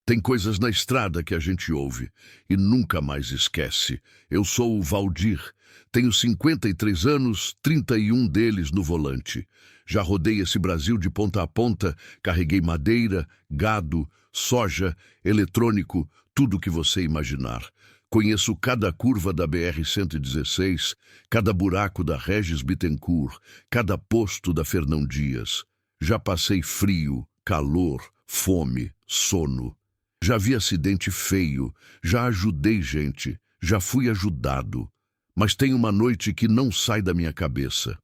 Tem coisas na estrada que a gente ouve e nunca mais esquece. Eu sou o Valdir, tenho 53 anos, 31 deles no volante. Já rodei esse Brasil de ponta a ponta, carreguei madeira, gado, soja, eletrônico, tudo o que você imaginar. Conheço cada curva da BR-116, cada buraco da Regis Bittencourt, cada posto da Fernão Dias. Já passei frio, calor, fome, sono. Já vi acidente feio, já ajudei gente, já fui ajudado. Mas tem uma noite que não sai da minha cabeça.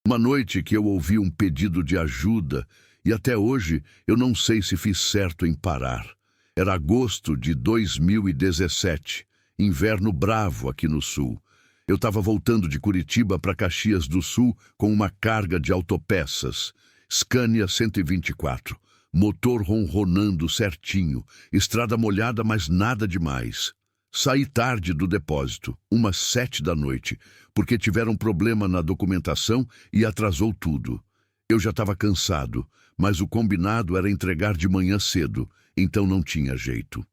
Uma noite que eu ouvi um pedido de ajuda e até hoje eu não sei se fiz certo em parar. Era agosto de 2017, inverno bravo aqui no sul. Eu estava voltando de Curitiba para Caxias do Sul com uma carga de autopeças. Scania 124. Motor ronronando certinho, estrada molhada, mas nada demais. Saí tarde do depósito, umas 7 da noite, porque tiveram problema na documentação e atrasou tudo. Eu já estava cansado, mas o combinado era entregar de manhã cedo, então não tinha jeito.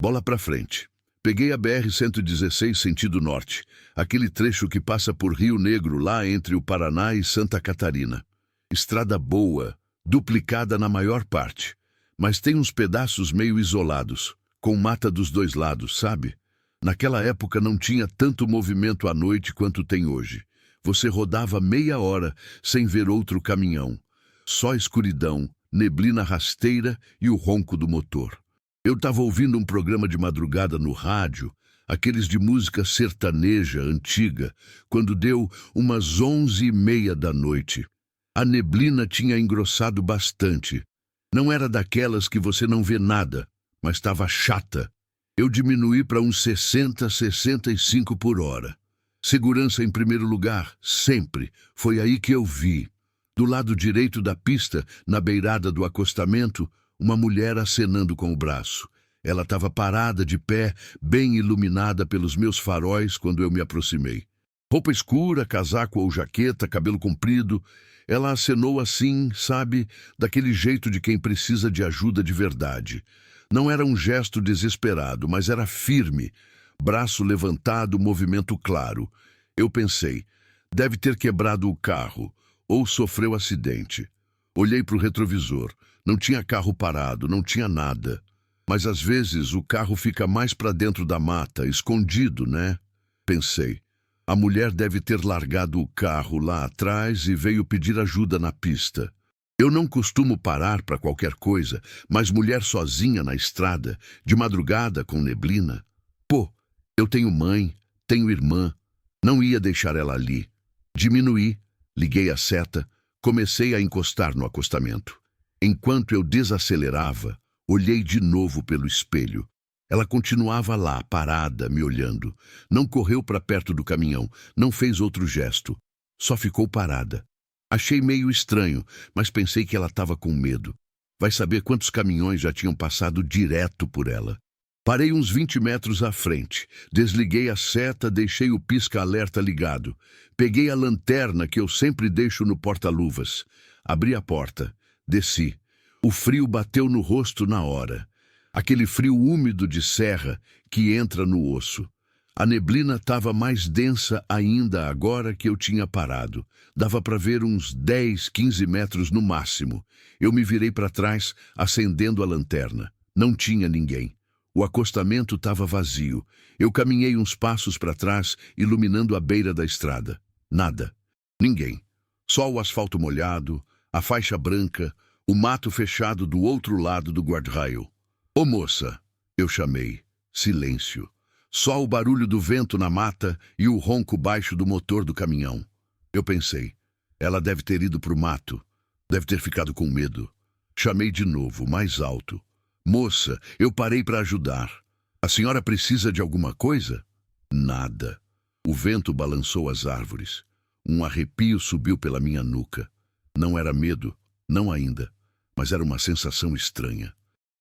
Bola pra frente. Peguei a BR-116 sentido norte, aquele trecho que passa por Rio Negro, lá entre o Paraná e Santa Catarina. Estrada boa, duplicada na maior parte, mas tem uns pedaços meio isolados, com mata dos dois lados, sabe? Naquela época não tinha tanto movimento à noite quanto tem hoje. Você rodava meia hora sem ver outro caminhão. Só escuridão, neblina rasteira e o ronco do motor. Eu estava ouvindo um programa de madrugada no rádio, aqueles de música sertaneja antiga, quando deu umas 11h30 da noite. A neblina tinha engrossado bastante. Não era daquelas que você não vê nada, mas estava chata. Eu diminuí para uns 60, 65 por hora. Segurança em primeiro lugar, sempre. Foi aí que eu vi. Do lado direito da pista, na beirada do acostamento, uma mulher acenando com o braço. Ela estava parada de pé, bem iluminada pelos meus faróis quando eu me aproximei. Roupa escura, casaco ou jaqueta, cabelo comprido. Ela acenou assim, sabe, daquele jeito de quem precisa de ajuda de verdade. Não era um gesto desesperado, mas era firme. Braço levantado, movimento claro. Eu pensei, deve ter quebrado o carro, ou sofreu acidente. Olhei para o retrovisor. Não tinha carro parado, não tinha nada. Mas às vezes o carro fica mais para dentro da mata, escondido, né? Pensei. A mulher deve ter largado o carro lá atrás e veio pedir ajuda na pista. Eu não costumo parar para qualquer coisa, mas mulher sozinha na estrada, de madrugada com neblina. Pô, eu tenho mãe, tenho irmã. Não ia deixar ela ali. Diminuí, liguei a seta, comecei a encostar no acostamento. Enquanto eu desacelerava, olhei de novo pelo espelho. Ela continuava lá, parada, me olhando. Não correu para perto do caminhão, não fez outro gesto. Só ficou parada. Achei meio estranho, mas pensei que ela estava com medo. Vai saber quantos caminhões já tinham passado direto por ela. Parei uns 20 metros à frente. Desliguei a seta, deixei o pisca-alerta ligado. Peguei a lanterna que eu sempre deixo no porta-luvas. Abri a porta. Desci. O frio bateu no rosto na hora. Aquele frio úmido de serra que entra no osso. A neblina estava mais densa ainda agora que eu tinha parado. Dava para ver uns 10, 15 metros no máximo. Eu me virei para trás, acendendo a lanterna. Não tinha ninguém. O acostamento estava vazio. Eu caminhei uns passos para trás, iluminando a beira da estrada. Nada. Ninguém. Só o asfalto molhado, a faixa branca, o mato fechado do outro lado do guardrail. Ô moça, eu chamei. Silêncio. Só o barulho do vento na mata e o ronco baixo do motor do caminhão. Eu pensei, ela deve ter ido pro mato. Deve ter ficado com medo. Chamei de novo, mais alto. Moça, eu parei para ajudar. A senhora precisa de alguma coisa? Nada. O vento balançou as árvores. Um arrepio subiu pela minha nuca. Não era medo, não ainda, mas era uma sensação estranha.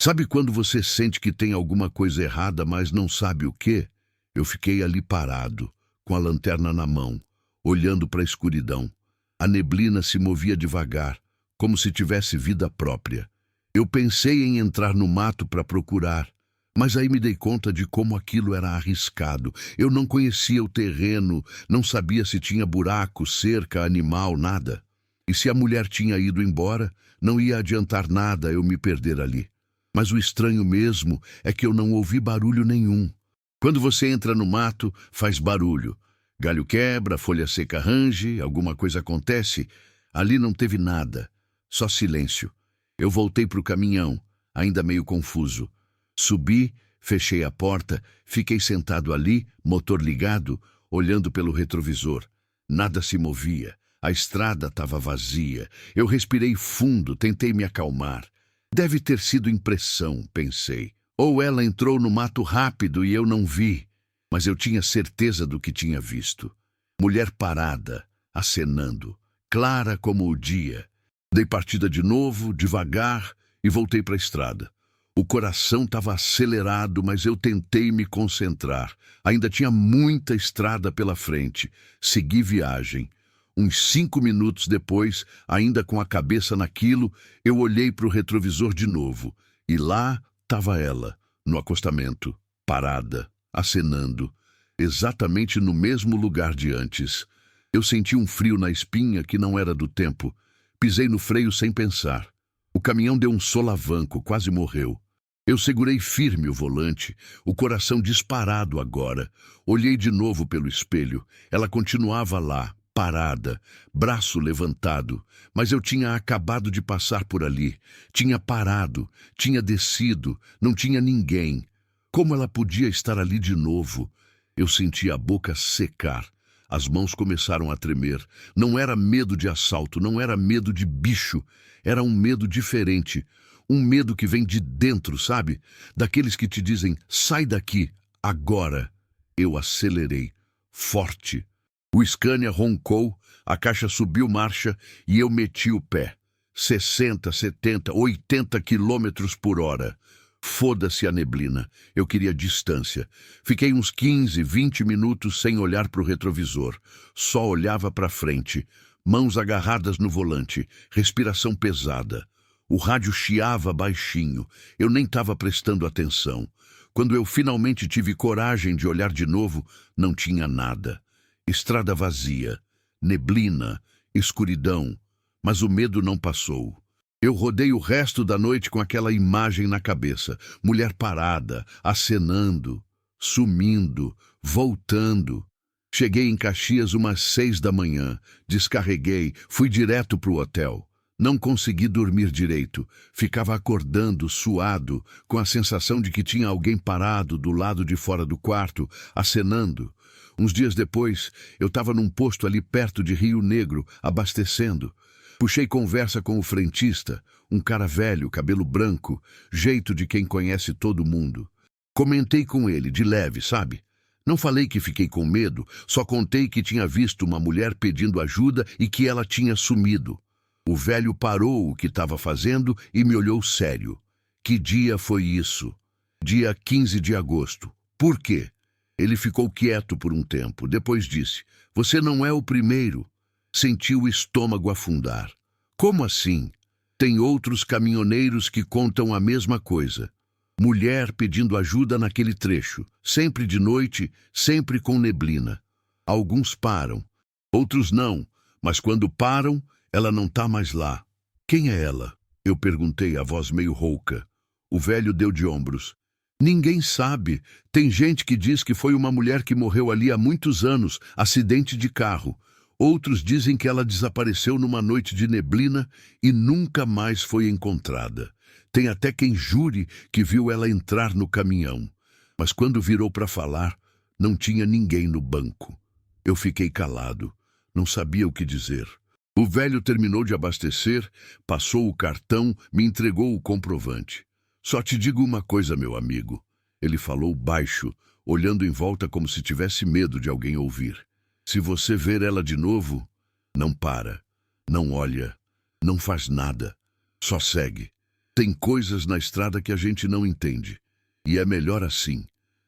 Sabe quando você sente que tem alguma coisa errada, mas não sabe o quê? Eu fiquei ali parado, com a lanterna na mão, olhando para a escuridão. A neblina se movia devagar, como se tivesse vida própria. Eu pensei em entrar no mato para procurar, Mas aí me dei conta de como aquilo era arriscado. Eu não conhecia o terreno, não sabia se tinha buraco, cerca, animal, nada. E se a mulher tinha ido embora, não ia adiantar nada eu me perder ali. Mas o estranho mesmo é que eu não ouvi barulho nenhum. Quando você entra no mato, faz barulho. Galho quebra, folha seca range, alguma coisa acontece. Ali não teve nada, só silêncio. Eu voltei para o caminhão, ainda meio confuso. Subi, fechei a porta, fiquei sentado ali, motor ligado, olhando pelo retrovisor. Nada se movia, a estrada estava vazia. Eu respirei fundo, tentei me acalmar. Deve ter sido impressão, pensei. Ou ela entrou no mato rápido e eu não vi. Mas eu tinha certeza do que tinha visto. Mulher parada, acenando, clara como o dia. Dei partida de novo, devagar, e voltei para a estrada. O coração estava acelerado, mas eu tentei me concentrar. Ainda tinha muita estrada pela frente. Segui viagem. Uns 5 minutos depois, ainda com a cabeça naquilo, eu olhei para o retrovisor de novo. E lá estava ela, no acostamento, parada, acenando, exatamente no mesmo lugar de antes. Eu senti um frio na espinha que não era do tempo. Pisei no freio sem pensar. O caminhão deu um solavanco, quase morreu. Eu segurei firme o volante, o coração disparado agora. Olhei de novo pelo espelho. Ela continuava lá, parada, braço levantado. Mas eu tinha acabado de passar por ali. Tinha parado, tinha descido, não tinha ninguém. Como ela podia estar ali de novo? Eu senti a boca secar. As mãos começaram a tremer. Não era medo de assalto, não era medo de bicho. Era um medo diferente. Um medo que vem de dentro, sabe? Daqueles que te dizem, sai daqui, agora. Eu acelerei, forte. O Scania roncou, a caixa subiu marcha e eu meti o pé. 60, 70, 80 quilômetros por hora. Foda-se a neblina. Eu queria distância. Fiquei uns 15, 20 minutos sem olhar para o retrovisor. Só olhava para frente. Mãos agarradas no volante. Respiração pesada. O rádio chiava baixinho. Eu nem estava prestando atenção. Quando eu finalmente tive coragem de olhar de novo, não tinha nada. Estrada vazia. Neblina. Escuridão. Mas o medo não passou. Eu rodei o resto da noite com aquela imagem na cabeça. Mulher parada, acenando, sumindo, voltando. Cheguei em Caxias umas 6 da manhã. Descarreguei, fui direto para o hotel. Não consegui dormir direito. Ficava acordando, suado, com a sensação de que tinha alguém parado do lado de fora do quarto, acenando. Uns dias depois, eu estava num posto ali perto de Rio Negro, abastecendo. Puxei conversa com o frentista, um cara velho, cabelo branco, jeito de quem conhece todo mundo. Comentei com ele, de leve, sabe? Não falei que fiquei com medo, só contei que tinha visto uma mulher pedindo ajuda e que ela tinha sumido. O velho parou o que estava fazendo e me olhou sério. Que dia foi isso? Dia 15 de agosto. Por quê? Ele ficou quieto por um tempo, depois disse, você não é o primeiro. Senti o estômago afundar. Como assim? Tem outros caminhoneiros que contam a mesma coisa. Mulher pedindo ajuda naquele trecho, sempre de noite, sempre com neblina. Alguns param, outros não, mas quando param, ela não está mais lá. Quem é ela? Eu perguntei, a voz meio rouca. O velho deu de ombros. Ninguém sabe. Tem gente que diz que foi uma mulher que morreu ali há muitos anos, acidente de carro. Outros dizem que ela desapareceu numa noite de neblina e nunca mais foi encontrada. Tem até quem jure que viu ela entrar no caminhão. Mas quando virou para falar, não tinha ninguém no banco. Eu fiquei calado. Não sabia o que dizer. O velho terminou de abastecer, passou o cartão, me entregou o comprovante. Só te digo uma coisa, meu amigo. Ele falou baixo, olhando em volta como se tivesse medo de alguém ouvir. Se você ver ela de novo, não para, não olha, não faz nada, só segue. Tem coisas na estrada que a gente não entende. E é melhor assim.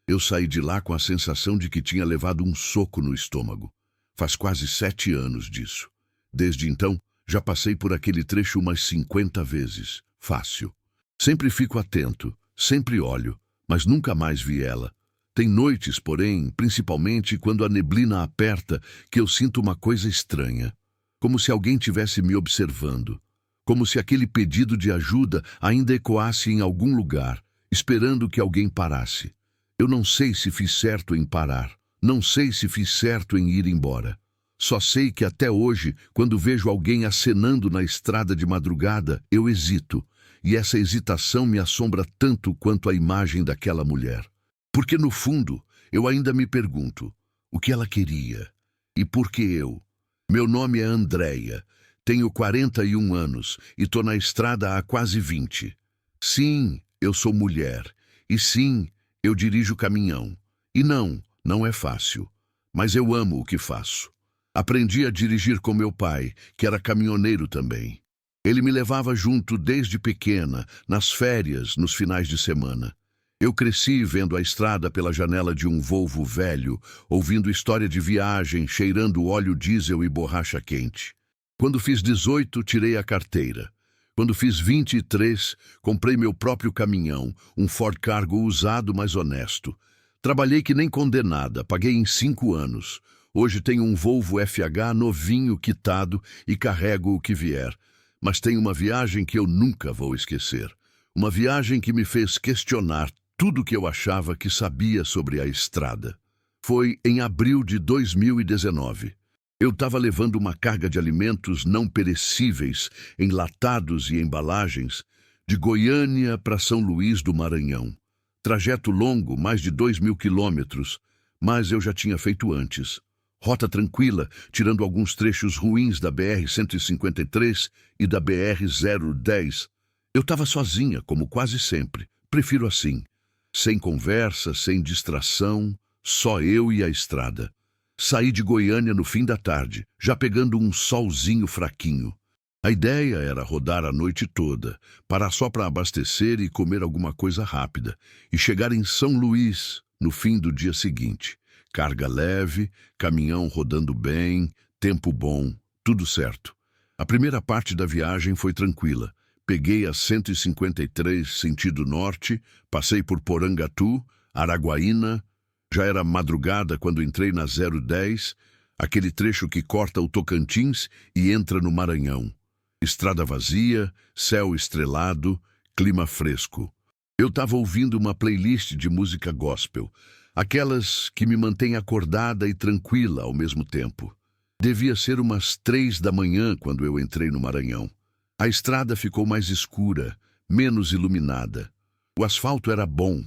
Eu saí de lá com a sensação de que tinha levado um soco no estômago. Faz quase 7 anos disso. Desde então, já passei por aquele trecho umas 50 vezes. Fácil. Sempre fico atento, sempre olho, mas nunca mais vi ela. Tem noites, porém, principalmente quando a neblina aperta, que eu sinto uma coisa estranha, como se alguém tivesse me observando, como se aquele pedido de ajuda ainda ecoasse em algum lugar, esperando que alguém parasse. Eu não sei se fiz certo em parar, não sei se fiz certo em ir embora. Só sei que até hoje, quando vejo alguém acenando na estrada de madrugada, eu hesito, e essa hesitação me assombra tanto quanto a imagem daquela mulher. Porque, no fundo, eu ainda me pergunto, o que ela queria? E por que eu? Meu nome é Andréia, tenho 41 anos e tô na estrada há quase 20. Sim, eu sou mulher. E sim, eu dirijo caminhão. E não, não é fácil. Mas eu amo o que faço. Aprendi a dirigir com meu pai, que era caminhoneiro também. Ele me levava junto desde pequena, nas férias, nos finais de semana. Eu cresci vendo a estrada pela janela de um Volvo velho, ouvindo história de viagem, cheirando óleo diesel e borracha quente. Quando fiz 18, tirei a carteira. Quando fiz 23, comprei meu próprio caminhão, um Ford Cargo usado, mas honesto. Trabalhei que nem condenada, paguei em 5 anos. Hoje tenho um Volvo FH novinho, quitado e carrego o que vier. Mas tem uma viagem que eu nunca vou esquecer. Uma viagem que me fez questionar tudo o que eu achava que sabia sobre a estrada. Foi em abril de 2019. Eu estava levando uma carga de alimentos não perecíveis, enlatados e embalagens, de Goiânia para São Luís do Maranhão. Trajeto longo, mais de 2.000 quilômetros, mas eu já tinha feito antes. Rota tranquila, tirando alguns trechos ruins da BR-153 e da BR-010. Eu estava sozinha, como quase sempre. Prefiro assim. Sem conversa, sem distração, só eu e a estrada. Saí de Goiânia no fim da tarde, já pegando um solzinho fraquinho. A ideia era rodar a noite toda, parar só para abastecer e comer alguma coisa rápida, e chegar em São Luís no fim do dia seguinte. Carga leve, caminhão rodando bem, tempo bom, tudo certo. A primeira parte da viagem foi tranquila. Peguei a 153 sentido norte, passei por Porangatu, Araguaína. Já era madrugada quando entrei na 010, aquele trecho que corta o Tocantins e entra no Maranhão. Estrada vazia, céu estrelado, clima fresco. Eu estava ouvindo uma playlist de música gospel, aquelas que me mantêm acordada e tranquila ao mesmo tempo. Devia ser umas 3 da manhã quando eu entrei no Maranhão. A estrada ficou mais escura, menos iluminada. O asfalto era bom,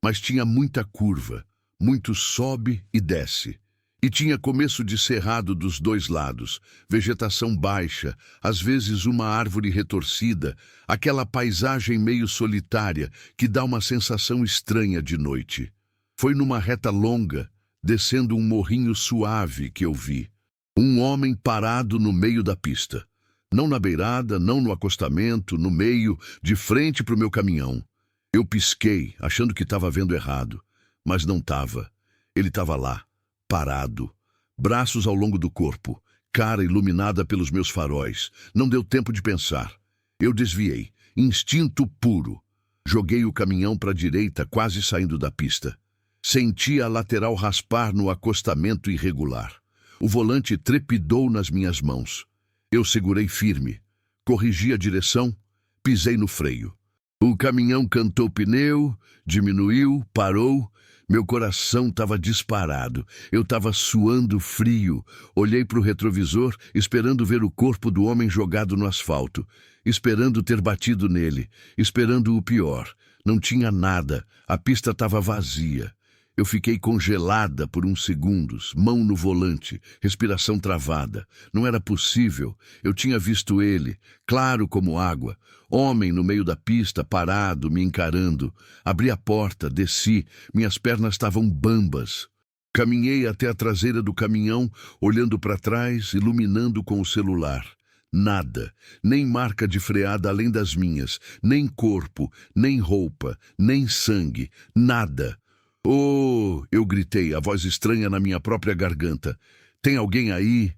mas tinha muita curva, muito sobe e desce. E tinha começo de cerrado dos dois lados, vegetação baixa, às vezes uma árvore retorcida, aquela paisagem meio solitária que dá uma sensação estranha de noite. Foi numa reta longa, descendo um morrinho suave, que eu vi um homem parado no meio da pista. Não na beirada, não no acostamento, no meio, de frente para o meu caminhão. Eu pisquei, achando que estava vendo errado, mas não estava. Ele estava lá, parado, braços ao longo do corpo, cara iluminada pelos meus faróis. Não deu tempo de pensar. Eu desviei, instinto puro. Joguei o caminhão para a direita, quase saindo da pista. Senti a lateral raspar no acostamento irregular. O volante trepidou nas minhas mãos. Eu segurei firme, corrigi a direção, pisei no freio. O caminhão cantou pneu, diminuiu, parou. Meu coração estava disparado, eu estava suando frio. Olhei para o retrovisor, esperando ver o corpo do homem jogado no asfalto, esperando ter batido nele, esperando o pior. Não tinha nada, a pista estava vazia. Eu fiquei congelada por uns segundos, mão no volante, respiração travada. Não era possível. Eu tinha visto ele, claro como água. Homem no meio da pista, parado, me encarando. Abri a porta, desci, minhas pernas estavam bambas. Caminhei até a traseira do caminhão, olhando para trás, iluminando com o celular. Nada, nem marca de freada além das minhas, nem corpo, nem roupa, nem sangue, nada. Oh! Eu gritei, a voz estranha na minha própria garganta. Tem alguém aí?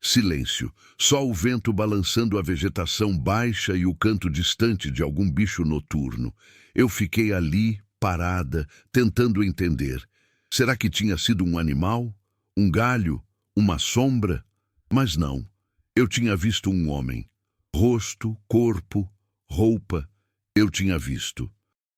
Silêncio. Só o vento balançando a vegetação baixa e o canto distante de algum bicho noturno. Eu fiquei ali, parada, tentando entender. Será que tinha sido um animal? Um galho? Uma sombra? Mas não. Eu tinha visto um homem. Rosto, corpo, roupa. Eu tinha visto.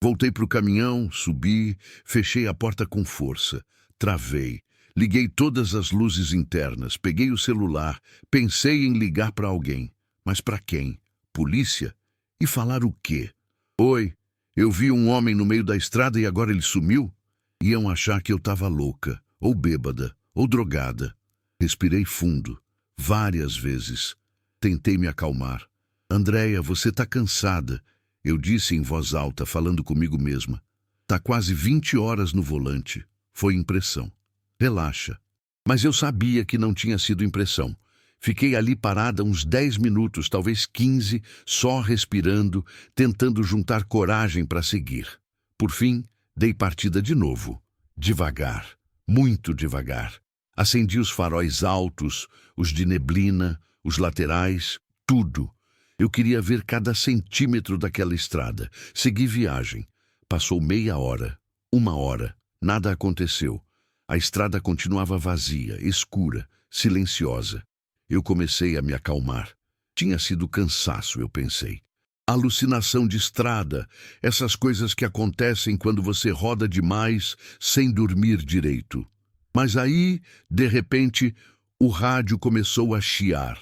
Voltei para o caminhão, subi, fechei a porta com força. Travei. Liguei todas as luzes internas, peguei o celular, pensei em ligar para alguém. Mas para quem? Polícia? E falar o quê? Oi, eu vi um homem no meio da estrada e agora ele sumiu? Iam achar que eu estava louca, ou bêbada, ou drogada. Respirei fundo, várias vezes. Tentei me acalmar. Andréia, você está cansada. Eu disse em voz alta, falando comigo mesma. Tá quase 20 horas no volante. Foi impressão. Relaxa. Mas eu sabia que não tinha sido impressão. Fiquei ali parada uns 10 minutos, talvez 15, só respirando, tentando juntar coragem para seguir. Por fim, dei partida de novo. Devagar, muito devagar. Acendi os faróis altos, os de neblina, os laterais, tudo. Eu queria ver cada centímetro daquela estrada. Segui viagem. Passou meia hora, 1 hora, nada aconteceu. A estrada continuava vazia, escura, silenciosa. Eu comecei a me acalmar. Tinha sido cansaço, eu pensei. Alucinação de estrada, essas coisas que acontecem quando você roda demais sem dormir direito. Mas aí, de repente, o rádio começou a chiar.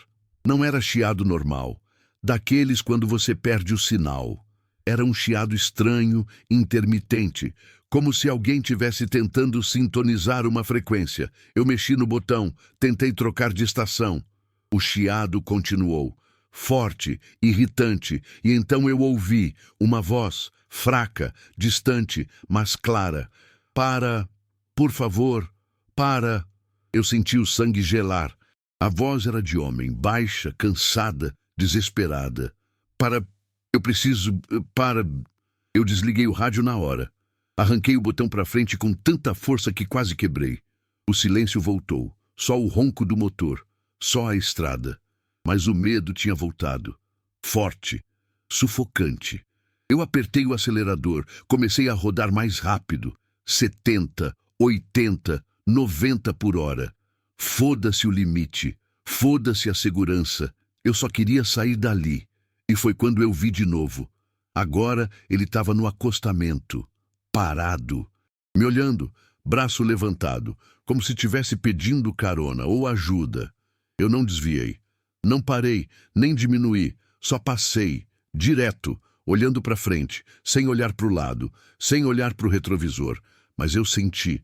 Não era chiado normal, daqueles quando você perde o sinal. Era um chiado estranho, intermitente, como se alguém tivesse tentando sintonizar uma frequência. Eu mexi no botão, tentei trocar de estação. O chiado continuou, forte, irritante, e então eu ouvi uma voz, fraca, distante, mas clara. Para, por favor, para. Eu senti o sangue gelar. A voz era de homem, baixa, cansada, desesperada. Para, eu preciso, para. Eu desliguei o rádio na hora. Arranquei o botão para frente com tanta força que quase quebrei. O silêncio voltou, só o ronco do motor, só a estrada. Mas o medo tinha voltado, forte, sufocante. Eu apertei o acelerador, comecei a rodar mais rápido, 70, 80, 90 por hora. Foda-se o limite, foda-se a segurança. Eu só queria sair dali. E foi quando eu vi de novo. Agora ele estava no acostamento, parado, me olhando, braço levantado, como se estivesse pedindo carona ou ajuda. Eu não desviei, não parei, nem diminuí, só passei, direto, olhando para frente, sem olhar para o lado, sem olhar para o retrovisor. Mas eu senti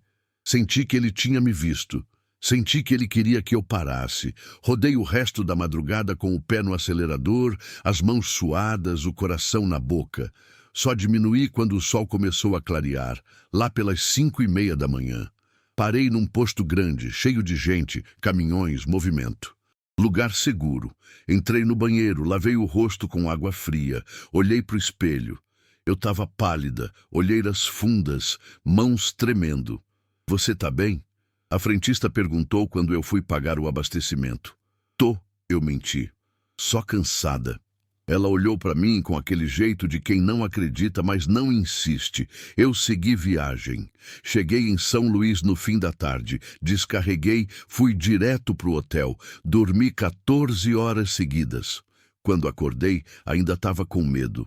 que ele tinha me visto. Senti que ele queria que eu parasse. Rodei o resto da madrugada com o pé no acelerador, as mãos suadas, o coração na boca. Só diminuí quando o sol começou a clarear, lá pelas 5:30 da manhã. Parei num posto grande, cheio de gente, caminhões, movimento. Lugar seguro. Entrei no banheiro, lavei o rosto com água fria, olhei para o espelho. Eu estava pálida, olheiras fundas, mãos tremendo. Você tá bem? A frentista perguntou quando eu fui pagar o abastecimento. Tô, eu menti. Só cansada. Ela olhou para mim com aquele jeito de quem não acredita, mas não insiste. Eu segui viagem. Cheguei em São Luís no fim da tarde. Descarreguei, fui direto pro hotel. Dormi 14 horas seguidas. Quando acordei, ainda estava com medo.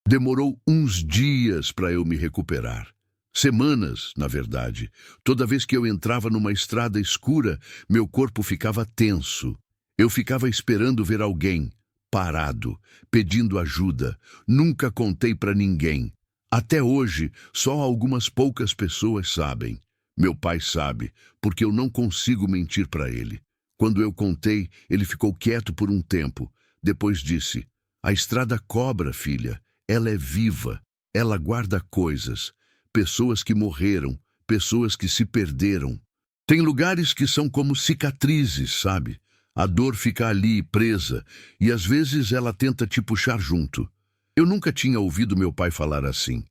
Demorou uns dias para eu me recuperar. Semanas, na verdade. Toda vez que eu entrava numa estrada escura, meu corpo ficava tenso. Eu ficava esperando ver alguém, parado, pedindo ajuda. Nunca contei para ninguém. Até hoje, só algumas poucas pessoas sabem. Meu pai sabe, porque eu não consigo mentir para ele. Quando eu contei, ele ficou quieto por um tempo. Depois disse: "A estrada cobra, filha. Ela é viva. Ela guarda coisas. Pessoas que morreram, pessoas que se perderam. Tem lugares que são como cicatrizes, sabe? A dor fica ali, presa, e às vezes ela tenta te puxar junto." Eu nunca tinha ouvido meu pai falar assim.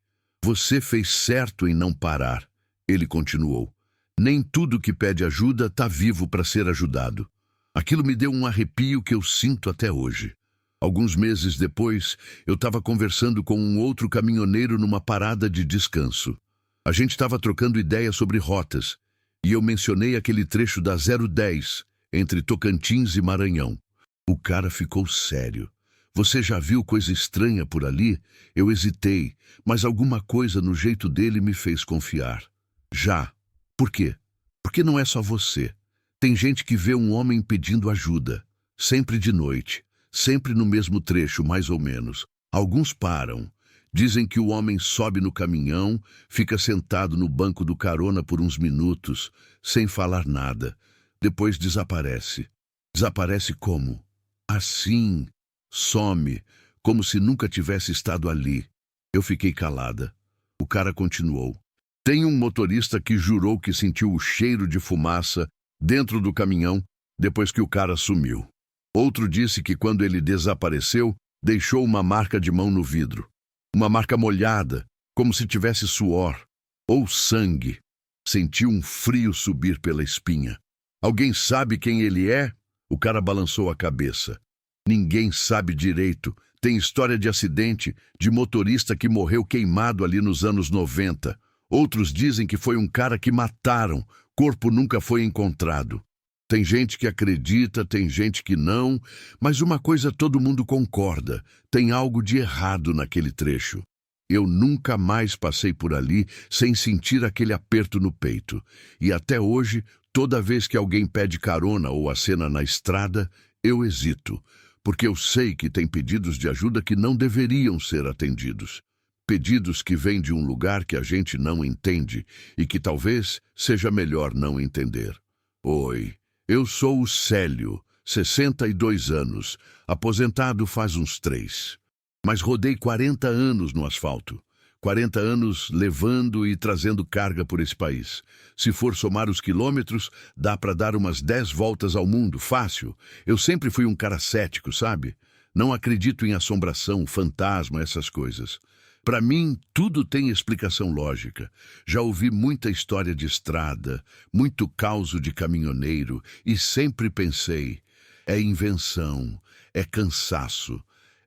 "Você fez certo em não parar", ele continuou. "Nem tudo que pede ajuda tá vivo para ser ajudado." Aquilo me deu um arrepio que eu sinto até hoje. Alguns meses depois, eu estava conversando com um outro caminhoneiro numa parada de descanso. A gente estava trocando ideias sobre rotas, e eu mencionei aquele trecho da 010, entre Tocantins e Maranhão. O cara ficou sério. Você já viu coisa estranha por ali? Eu hesitei, mas alguma coisa no jeito dele me fez confiar. Já. Por quê? Porque não é só você. Tem gente que vê um homem pedindo ajuda, sempre de noite, sempre no mesmo trecho, mais ou menos. Alguns param. Dizem que o homem sobe no caminhão, fica sentado no banco do carona por uns minutos, sem falar nada. Depois desaparece. Desaparece como? Assim. Some, como se nunca tivesse estado ali. Eu fiquei calada. O cara continuou. Tem um motorista que jurou que sentiu o cheiro de fumaça dentro do caminhão depois que o cara sumiu. Outro disse que quando ele desapareceu, deixou uma marca de mão no vidro. Uma marca molhada, como se tivesse suor ou sangue. Sentiu um frio subir pela espinha. Alguém sabe quem ele é? O cara balançou a cabeça. Ninguém sabe direito. Tem história de acidente, de motorista que morreu queimado ali nos anos 90. Outros dizem que foi um cara que mataram. Corpo nunca foi encontrado. Tem gente que acredita, tem gente que não, mas uma coisa todo mundo concorda. Tem algo de errado naquele trecho. Eu nunca mais passei por ali sem sentir aquele aperto no peito. E até hoje, toda vez que alguém pede carona ou acena na estrada, eu hesito. Porque eu sei que tem pedidos de ajuda que não deveriam ser atendidos. Pedidos que vêm de um lugar que a gente não entende e que talvez seja melhor não entender. Oi, eu sou o Célio, 62 anos, aposentado faz uns 3. Mas rodei 40 anos no asfalto. 40 anos levando e trazendo carga por esse país. Se for somar os quilômetros, dá para dar umas 10 voltas ao mundo, fácil. Eu sempre fui um cara cético, sabe? Não acredito em assombração, fantasma, essas coisas. Para mim, tudo tem explicação lógica. Já ouvi muita história de estrada, muito causo de caminhoneiro, e sempre pensei, é invenção, é cansaço,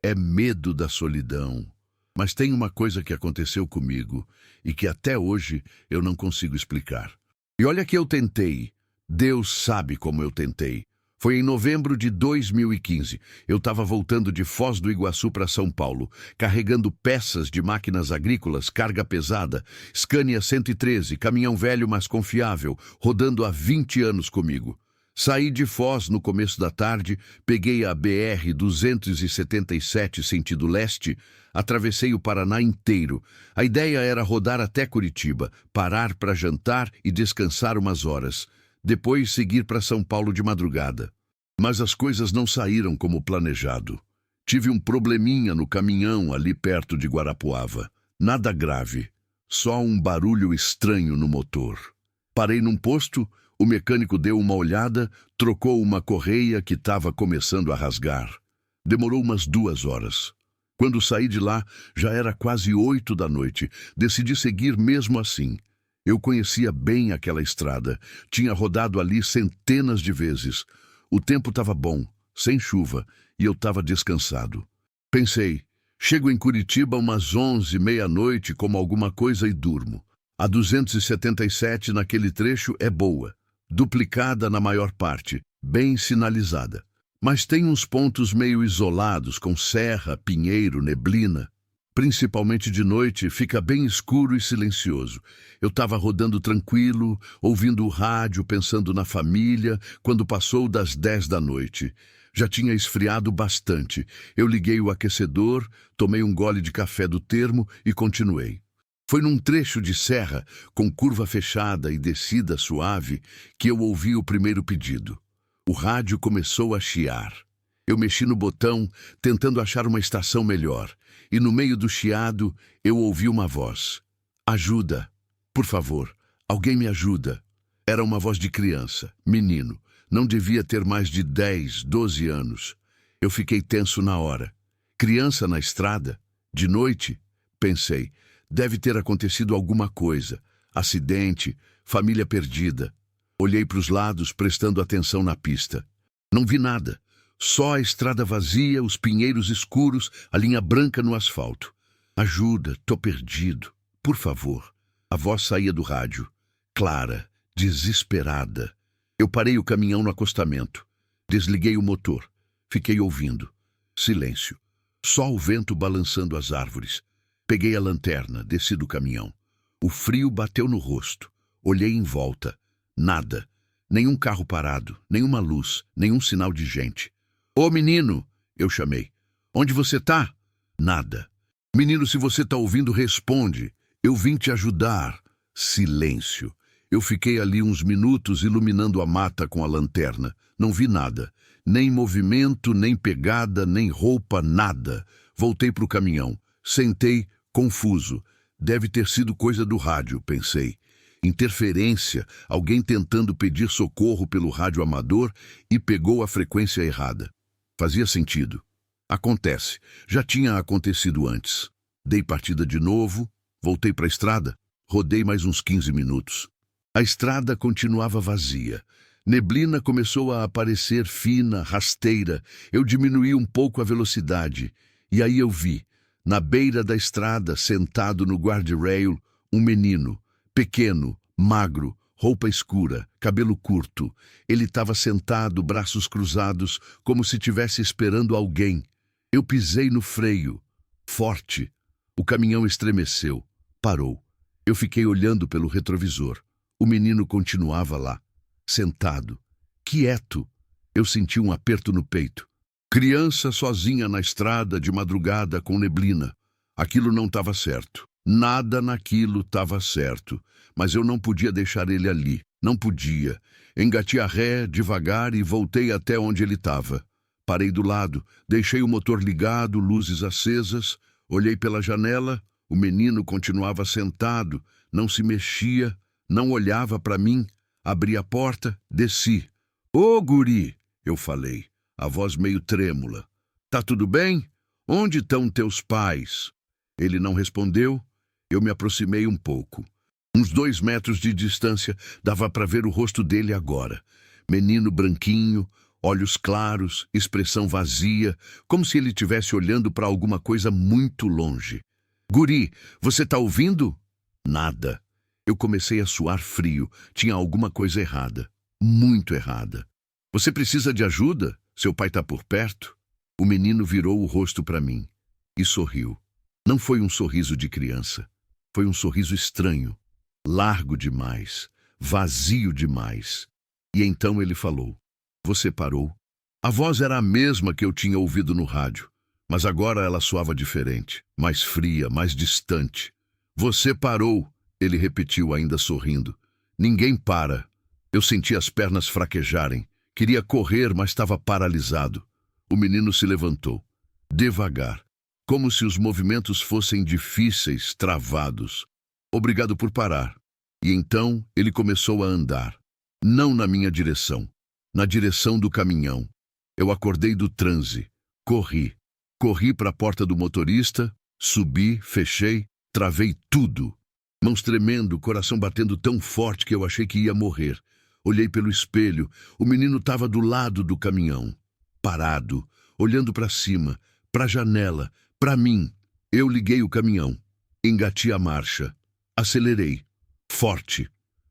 é medo da solidão. Mas tem uma coisa que aconteceu comigo e que até hoje eu não consigo explicar. E olha que eu tentei. Deus sabe como eu tentei. Foi em novembro de 2015. Eu estava voltando de Foz do Iguaçu para São Paulo, carregando peças de máquinas agrícolas, carga pesada, Scania 113, caminhão velho mas confiável, rodando há 20 anos comigo. Saí de Foz no começo da tarde, peguei a BR-277 sentido leste, atravessei o Paraná inteiro. A ideia era rodar até Curitiba, parar para jantar e descansar umas horas. Depois seguir para São Paulo de madrugada. Mas as coisas não saíram como planejado. Tive um probleminha no caminhão ali perto de Guarapuava. Nada grave, só um barulho estranho no motor. Parei num posto, o mecânico deu uma olhada, trocou uma correia que estava começando a rasgar. Demorou umas 2 horas. Quando saí de lá, já era quase 8 da noite. Decidi seguir mesmo assim. Eu conhecia bem aquela estrada. Tinha rodado ali centenas de vezes. O tempo estava bom, sem chuva, e eu estava descansado. Pensei, chego em Curitiba umas 11, meia-noite, como alguma coisa e durmo. A 277 naquele trecho é boa, duplicada na maior parte, bem sinalizada. Mas tem uns pontos meio isolados, com serra, pinheiro, neblina. Principalmente de noite, fica bem escuro e silencioso. Eu estava rodando tranquilo, ouvindo o rádio, pensando na família, quando passou das 10 da noite. Já tinha esfriado bastante. Eu liguei o aquecedor, tomei um gole de café do termo e continuei. Foi num trecho de serra, com curva fechada e descida suave, que eu ouvi o primeiro pedido. O rádio começou a chiar. Eu mexi no botão, tentando achar uma estação melhor, e no meio do chiado eu ouvi uma voz. Ajuda, por favor, alguém me ajuda. Era uma voz de criança, menino, não devia ter mais de 10, 12 anos. Eu fiquei tenso na hora. Criança na estrada, de noite, pensei, deve ter acontecido alguma coisa, acidente, família perdida. Olhei para os lados, prestando atenção na pista. Não vi nada. Só a estrada vazia, os pinheiros escuros, a linha branca no asfalto. Ajuda, tô perdido. Por favor. A voz saía do rádio, clara, desesperada. Eu parei o caminhão no acostamento. Desliguei o motor. Fiquei ouvindo. Silêncio. Só o vento balançando as árvores. Peguei a lanterna, desci do caminhão. O frio bateu no rosto. Olhei em volta. Nada. Nenhum carro parado, nenhuma luz, nenhum sinal de gente. Ô menino! Eu chamei. Onde você tá? Nada. Menino, se você tá ouvindo, responde. Eu vim te ajudar. Silêncio. Eu fiquei ali uns minutos iluminando a mata com a lanterna. Não vi nada. Nem movimento, nem pegada, nem roupa, nada. Voltei pro caminhão. Sentei, confuso. Deve ter sido coisa do rádio, pensei. Interferência, alguém tentando pedir socorro pelo rádio amador e pegou a frequência errada. Fazia sentido. Acontece. Já tinha acontecido antes. Dei partida de novo, voltei para a estrada, rodei mais uns 15 minutos. A estrada continuava vazia. Neblina começou a aparecer fina, rasteira. Eu diminuí um pouco a velocidade. E aí eu vi, na beira da estrada, sentado no guardrail, um menino, pequeno, magro, roupa escura, cabelo curto. Ele estava sentado, braços cruzados, como se estivesse esperando alguém. Eu pisei no freio. Forte. O caminhão estremeceu. Parou. Eu fiquei olhando pelo retrovisor. O menino continuava lá, sentado, quieto. Eu senti um aperto no peito. Criança sozinha na estrada de madrugada com neblina. Aquilo não estava certo. Nada naquilo estava certo. Mas eu não podia deixar ele ali. Não podia. Engatei a ré devagar e voltei até onde ele estava. Parei do lado, deixei o motor ligado, luzes acesas, olhei pela janela. O menino continuava sentado, não se mexia, não olhava para mim. Abri a porta, desci. Ô, guri, eu falei, a voz meio trêmula. Tá tudo bem? Onde estão teus pais? Ele não respondeu. Eu me aproximei um pouco. Uns 2 metros de distância, dava para ver o rosto dele agora. Menino branquinho, olhos claros, expressão vazia, como se ele estivesse olhando para alguma coisa muito longe. Guri, você tá ouvindo? Nada. Eu comecei a suar frio. Tinha alguma coisa errada. Muito errada. Você precisa de ajuda? Seu pai tá por perto? O menino virou o rosto para mim e sorriu. Não foi um sorriso de criança. Foi um sorriso estranho, largo demais, vazio demais. E então ele falou. Você parou? A voz era a mesma que eu tinha ouvido no rádio, mas agora ela soava diferente, mais fria, mais distante. Você parou, ele repetiu ainda sorrindo. Ninguém para. Eu senti as pernas fraquejarem. Queria correr, mas estava paralisado. O menino se levantou, devagar, como se os movimentos fossem difíceis, travados. Obrigado por parar. E então ele começou a andar. Não na minha direção, na direção do caminhão. Eu acordei do transe. Corri. Corri para a porta do motorista, subi, fechei, travei tudo. Mãos tremendo, coração batendo tão forte que eu achei que ia morrer. Olhei pelo espelho. O menino estava do lado do caminhão, parado, olhando para cima, para a janela, para mim. Eu liguei o caminhão. Engatei a marcha. Acelerei. Forte.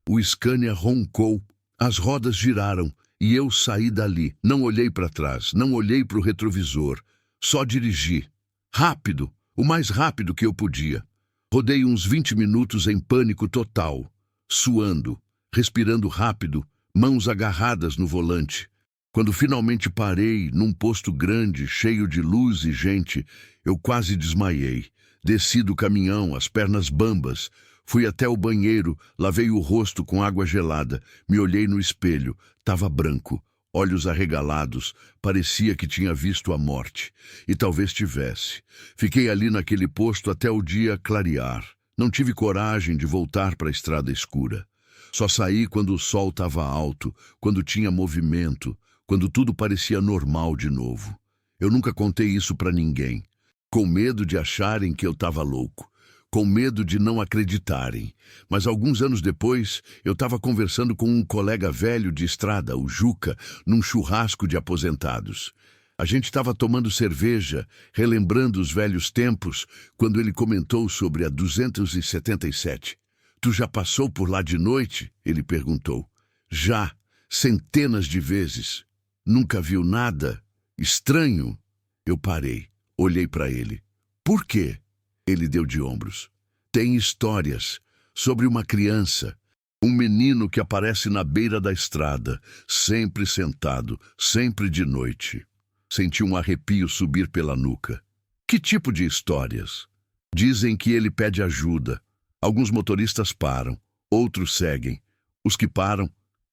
O Scania roncou. As rodas giraram e eu saí dali. Não olhei para trás, não olhei para o retrovisor. Só dirigi. Rápido, o mais rápido que eu podia. Rodei uns 20 minutos em pânico total, suando, respirando rápido, mãos agarradas no volante. Quando finalmente parei, num posto grande, cheio de luz e gente, eu quase desmaiei. Desci do caminhão, as pernas bambas. Fui até o banheiro, lavei o rosto com água gelada, me olhei no espelho. Tava branco, olhos arregalados, parecia que tinha visto a morte. E talvez tivesse. Fiquei ali naquele posto até o dia clarear. Não tive coragem de voltar para a estrada escura. Só saí quando o sol estava alto, quando tinha movimento, quando tudo parecia normal de novo. Eu nunca contei isso para ninguém, com medo de acharem que eu estava louco, com medo de não acreditarem. Mas alguns anos depois, eu estava conversando com um colega velho de estrada, o Juca, num churrasco de aposentados. A gente estava tomando cerveja, relembrando os velhos tempos, quando ele comentou sobre a 277. Tu já passou por lá de noite? Ele perguntou. Já, centenas de vezes. Nunca viu nada? Estranho? Eu parei, olhei para ele. Por quê? Ele deu de ombros. Tem histórias sobre uma criança, um menino que aparece na beira da estrada, sempre sentado, sempre de noite. Senti um arrepio subir pela nuca. Que tipo de histórias? Dizem que ele pede ajuda. Alguns motoristas param, outros seguem. Os que param,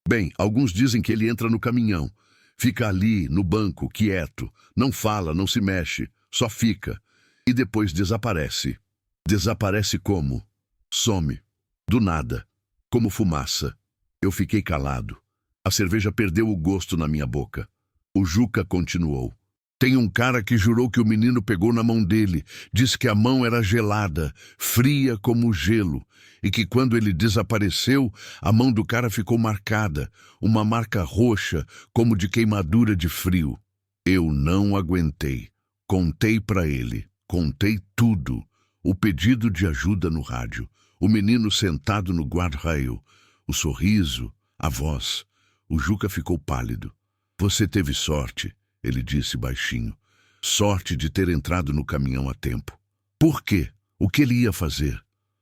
bem, alguns dizem que ele entra no caminhão. Fica ali, no banco, quieto, não fala, não se mexe, só fica. E depois desaparece. Desaparece como? Some. Do nada. Como fumaça. Eu fiquei calado. A cerveja perdeu o gosto na minha boca. O Juca continuou. Tem um cara que jurou que o menino pegou na mão dele. Disse que a mão era gelada, fria como gelo. E que quando ele desapareceu, a mão do cara ficou marcada. Uma marca roxa, como de queimadura de frio. Eu não aguentei. Contei para ele. Contei tudo. O pedido de ajuda no rádio. O menino sentado no guarda-rail. O sorriso, a voz. O Juca ficou pálido. Você teve sorte, ele disse baixinho. Sorte de ter entrado no caminhão a tempo. Por quê? O que ele ia fazer?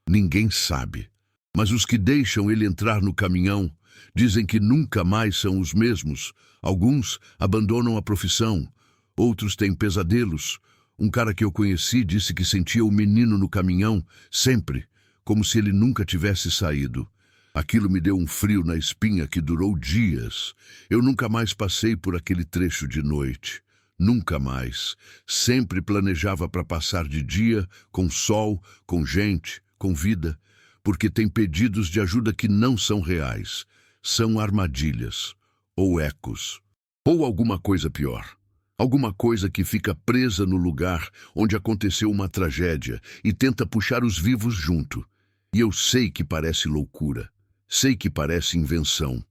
Ninguém sabe. Mas os que deixam ele entrar no caminhão dizem que nunca mais são os mesmos. Alguns abandonam a profissão. Outros têm pesadelos. Um cara que eu conheci disse que sentia o menino no caminhão, sempre, como se ele nunca tivesse saído. Aquilo me deu um frio na espinha que durou dias. Eu nunca mais passei por aquele trecho de noite. Nunca mais. Sempre planejava para passar de dia, com sol, com gente, com vida, porque tem pedidos de ajuda que não são reais. São armadilhas, ou ecos, ou alguma coisa pior. Alguma coisa que fica presa no lugar onde aconteceu uma tragédia e tenta puxar os vivos junto. E eu sei que parece loucura, sei que parece invenção,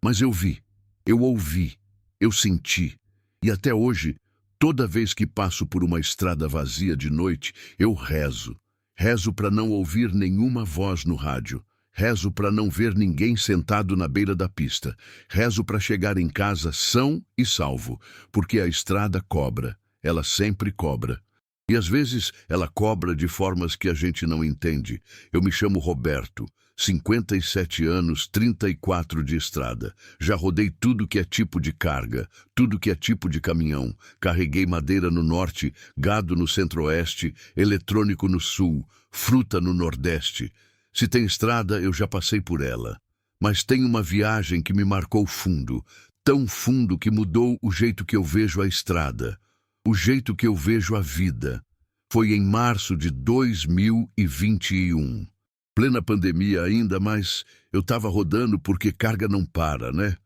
mas eu vi, eu ouvi, eu senti. E até hoje, toda vez que passo por uma estrada vazia de noite, eu rezo. Rezo para não ouvir nenhuma voz no rádio. Rezo para não ver ninguém sentado na beira da pista. Rezo para chegar em casa são e salvo, porque a estrada cobra, ela sempre cobra. E às vezes ela cobra de formas que a gente não entende. Eu me chamo Roberto, 57 anos, 34 de estrada. Já rodei tudo que é tipo de carga, tudo que é tipo de caminhão. Carreguei madeira no norte, gado no centro-oeste, eletrônico no sul, fruta no nordeste. Se tem estrada, eu já passei por ela. Mas tem uma viagem que me marcou fundo, tão fundo que mudou o jeito que eu vejo a estrada, o jeito que eu vejo a vida. Foi em março de 2021. Plena pandemia ainda, mas eu estava rodando porque carga não para, né?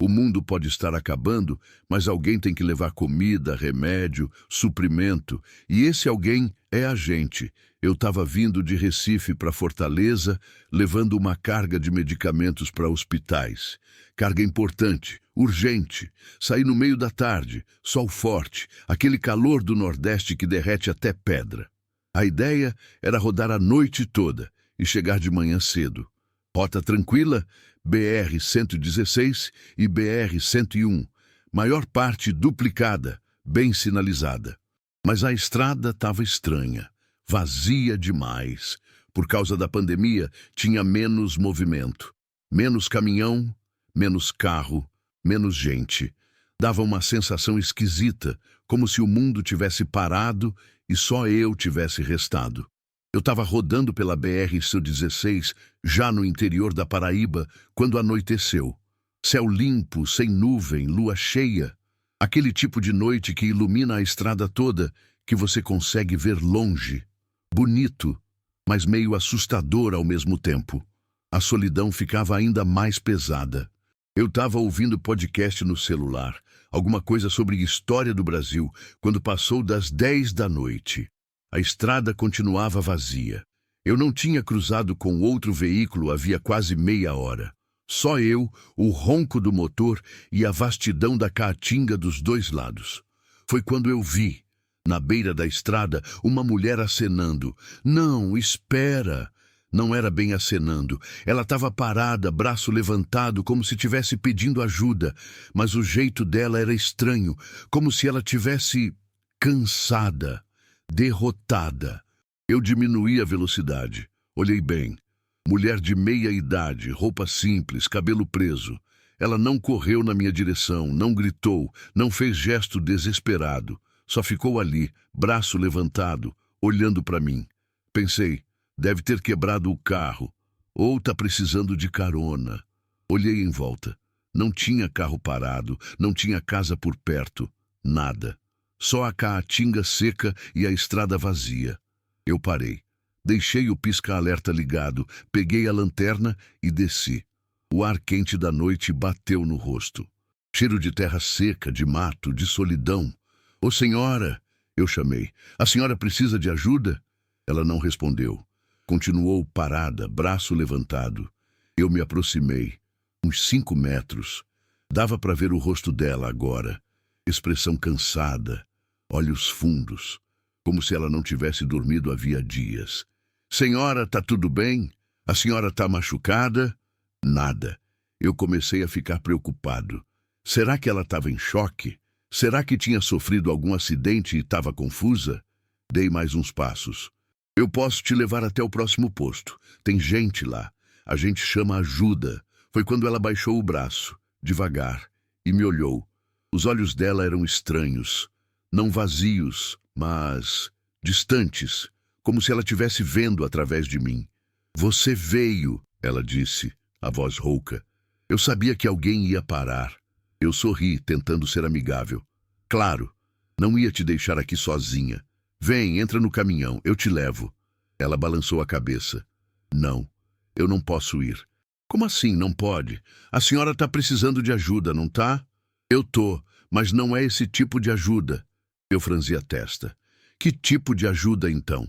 O mundo pode estar acabando, mas alguém tem que levar comida, remédio, suprimento. E esse alguém é a gente. Eu estava vindo de Recife para Fortaleza, levando uma carga de medicamentos para hospitais. Carga importante, urgente. Saí no meio da tarde, sol forte, aquele calor do Nordeste que derrete até pedra. A ideia era rodar a noite toda e chegar de manhã cedo. Rota tranquila, BR-116 e BR-101, maior parte duplicada, bem sinalizada. Mas a estrada estava estranha, vazia demais. Por causa da pandemia, tinha menos movimento. Menos caminhão, menos carro, menos gente. Dava uma sensação esquisita, como se o mundo tivesse parado e só eu tivesse restado. Eu estava rodando pela BR-116, já no interior da Paraíba, quando anoiteceu. Céu limpo, sem nuvem, lua cheia. Aquele tipo de noite que ilumina a estrada toda, que você consegue ver longe. Bonito, mas meio assustador ao mesmo tempo. A solidão ficava ainda mais pesada. Eu estava ouvindo podcast no celular, alguma coisa sobre história do Brasil, quando passou das 10 da noite. A estrada continuava vazia. Eu não tinha cruzado com outro veículo havia quase meia hora. Só eu, o ronco do motor e a vastidão da caatinga dos dois lados. Foi quando eu vi, na beira da estrada, uma mulher acenando. Não, espera! Não era bem acenando. Ela estava parada, braço levantado, como se estivesse pedindo ajuda, mas o jeito dela era estranho, como se ela tivesse cansada, derrotada. Eu diminuí a velocidade. Olhei bem. Mulher de meia idade, roupa simples, cabelo preso. Ela não correu na minha direção, não gritou, não fez gesto desesperado. Só ficou ali, braço levantado, olhando para mim. Pensei, deve ter quebrado o carro, ou tá precisando de carona. Olhei em volta. Não tinha carro parado, não tinha casa por perto, nada. Só a caatinga seca e a estrada vazia. Eu parei. Deixei o pisca-alerta ligado, peguei a lanterna e desci. O ar quente da noite bateu no rosto. Cheiro de terra seca, de mato, de solidão. Ô senhora, eu chamei. A senhora precisa de ajuda? Ela não respondeu. Continuou parada, braço levantado. Eu me aproximei. Uns 5 metros. Dava para ver o rosto dela agora. Expressão cansada, olhos fundos, como se ela não tivesse dormido havia dias. Senhora, tá tudo bem? A senhora tá machucada? Nada. Eu comecei a ficar preocupado. Será que ela estava em choque? Será que tinha sofrido algum acidente e estava confusa? Dei mais uns passos. Eu posso te levar até o próximo posto. Tem gente lá. A gente chama ajuda. Foi quando ela baixou o braço, devagar, e me olhou. Os olhos dela eram estranhos. Não vazios, mas distantes, como se ela estivesse vendo através de mim. Você veio, ela disse, a voz rouca. Eu sabia que alguém ia parar. Eu sorri, tentando ser amigável. Claro, não ia te deixar aqui sozinha. Vem, entra no caminhão, eu te levo. Ela balançou a cabeça. Não, eu não posso ir. Como assim, não pode? A senhora está precisando de ajuda, não tá? Eu tô, mas não é esse tipo de ajuda. Eu franzi a testa. Que tipo de ajuda, então?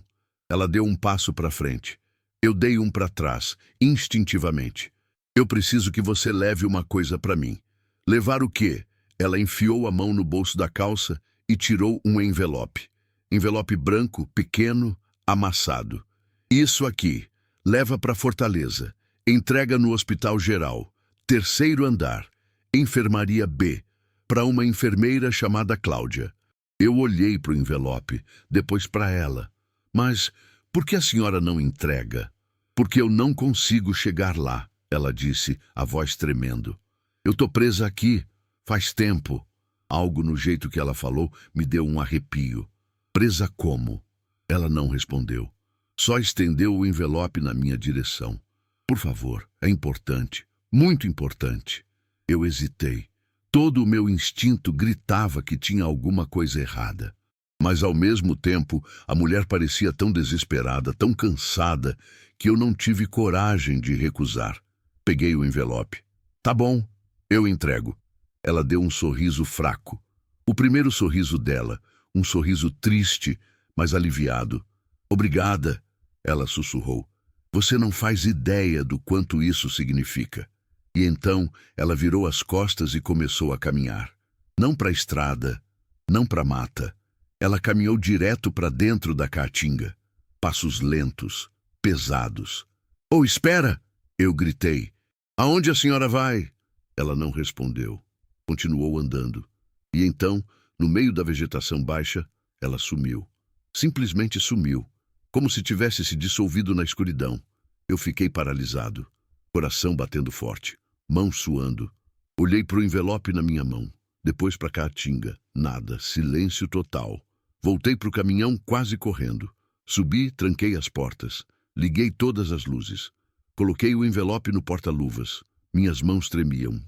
Ela deu um passo para frente. Eu dei um para trás, instintivamente. Eu preciso que você leve uma coisa para mim. Levar o quê? Ela enfiou a mão no bolso da calça e tirou um envelope. Envelope branco, pequeno, amassado. Isso aqui. Leva para Fortaleza. Entrega no Hospital Geral. 3º andar. Enfermaria B. Para uma enfermeira chamada Cláudia. Eu olhei para o envelope, depois para ela. Mas por que a senhora não entrega? Porque eu não consigo chegar lá, ela disse, a voz tremendo. Eu tô presa aqui, faz tempo. Algo no jeito que ela falou me deu um arrepio. Presa como? Ela não respondeu. Só estendeu o envelope na minha direção. Por favor, é importante, muito importante. Eu hesitei. Todo o meu instinto gritava que tinha alguma coisa errada. Mas, ao mesmo tempo, a mulher parecia tão desesperada, tão cansada, que eu não tive coragem de recusar. Peguei o envelope. Tá bom, eu entrego. Ela deu um sorriso fraco. O primeiro sorriso dela, um sorriso triste, mas aliviado. Obrigada, ela sussurrou. Você não faz ideia do quanto isso significa. E então ela virou as costas e começou a caminhar. Não para a estrada, não para a mata. Ela caminhou direto para dentro da caatinga. Passos lentos, pesados. Oh, espera! Eu gritei. Aonde a senhora vai? Ela não respondeu. Continuou andando. E então, no meio da vegetação baixa, ela sumiu. Simplesmente sumiu, como se tivesse se dissolvido na escuridão. Eu fiquei paralisado, coração batendo forte, mão suando. Olhei para o envelope na minha mão, depois para a caatinga. Nada, silêncio total. Voltei para o caminhão quase correndo. Subi, tranquei as portas. Liguei todas as luzes. Coloquei o envelope no porta-luvas. Minhas mãos tremiam.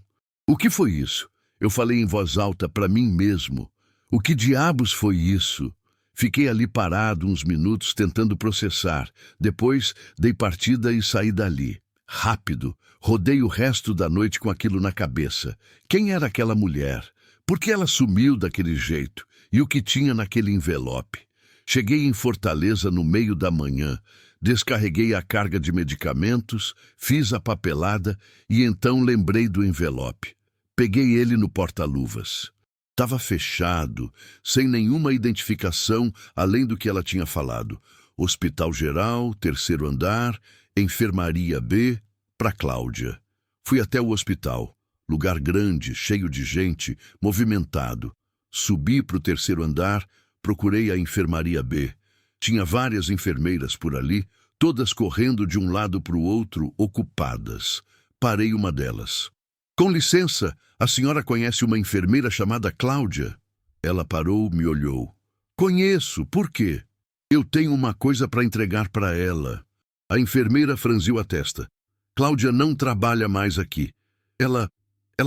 O que foi isso? Eu falei em voz alta para mim mesmo. O que diabos foi isso? Fiquei ali parado uns minutos tentando processar. Depois dei partida e saí dali. Rápido. Rodei o resto da noite com aquilo na cabeça. Quem era aquela mulher? Por que ela sumiu daquele jeito? E o que tinha naquele envelope? Cheguei em Fortaleza no meio da manhã. Descarreguei a carga de medicamentos, fiz a papelada e então lembrei do envelope. Peguei ele no porta-luvas. Estava fechado, sem nenhuma identificação além do que ela tinha falado. Hospital Geral, 3º andar, Enfermaria B, para Cláudia. Fui até o hospital. Lugar grande, cheio de gente, movimentado. Subi para o terceiro andar, procurei a enfermaria B. Tinha várias enfermeiras por ali, todas correndo de um lado para o outro, ocupadas. Parei uma delas. Com licença, a senhora conhece uma enfermeira chamada Cláudia? Ela parou, me olhou. Conheço, por quê? Eu tenho uma coisa para entregar para ela. A enfermeira franziu a testa. Cláudia não trabalha mais aqui. Ela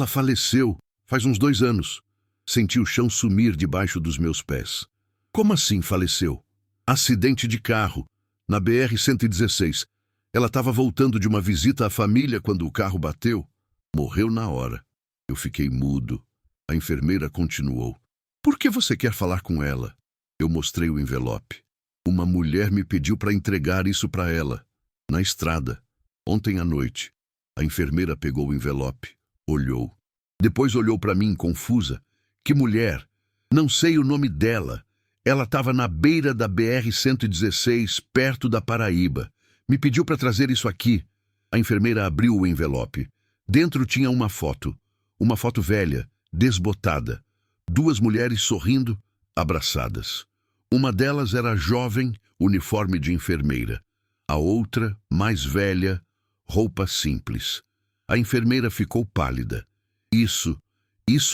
faleceu faz uns 2 anos. Senti o chão sumir debaixo dos meus pés. Como assim faleceu? Acidente de carro, na BR-116. Ela estava voltando de uma visita à família quando o carro bateu. Morreu na hora. Eu fiquei mudo. A enfermeira continuou. Por que você quer falar com ela? Eu mostrei o envelope. Uma mulher me pediu para entregar isso para ela. Na estrada. Ontem à noite. A enfermeira pegou o envelope. Olhou. Depois olhou para mim, confusa. Que mulher? Não sei o nome dela. Ela estava na beira da BR-116, perto da Paraíba. Me pediu para trazer isso aqui. A enfermeira abriu o envelope. Dentro tinha uma foto. Uma foto velha, desbotada. 2 mulheres sorrindo, abraçadas. Uma delas era jovem, uniforme de enfermeira. A outra, mais velha, roupa simples. A enfermeira ficou pálida. Isso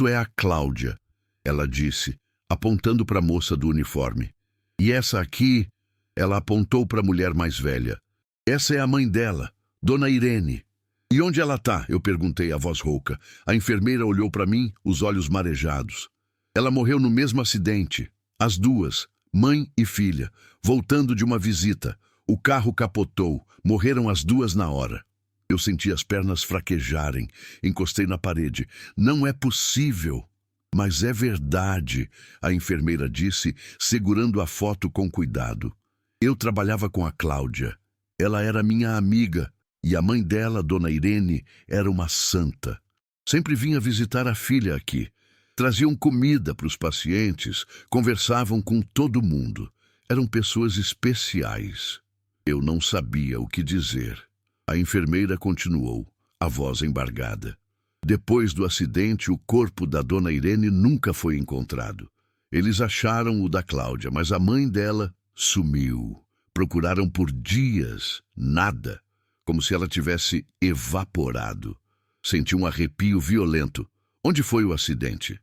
é a Cláudia, ela disse, apontando para a moça do uniforme. E essa aqui, ela apontou para a mulher mais velha. Essa é a mãe dela, Dona Irene. E onde ela está? Eu perguntei, a voz rouca. A enfermeira olhou para mim, os olhos marejados. Ela morreu no mesmo acidente. As 2, mãe e filha, voltando de uma visita. O carro capotou, morreram as 2 na hora. Eu senti as pernas fraquejarem, encostei na parede. Não é possível. Mas é verdade, a enfermeira disse, segurando a foto com cuidado. Eu trabalhava com a Cláudia. Ela era minha amiga, e a mãe dela, Dona Irene, era uma santa. Sempre vinha visitar a filha aqui. Traziam comida para os pacientes, conversavam com todo mundo. Eram pessoas especiais. Eu não sabia o que dizer. A enfermeira continuou, a voz embargada. Depois do acidente, o corpo da Dona Irene nunca foi encontrado. Eles acharam o da Cláudia, mas a mãe dela sumiu. Procuraram por dias, nada, como se ela tivesse evaporado. Senti um arrepio violento. Onde foi o acidente?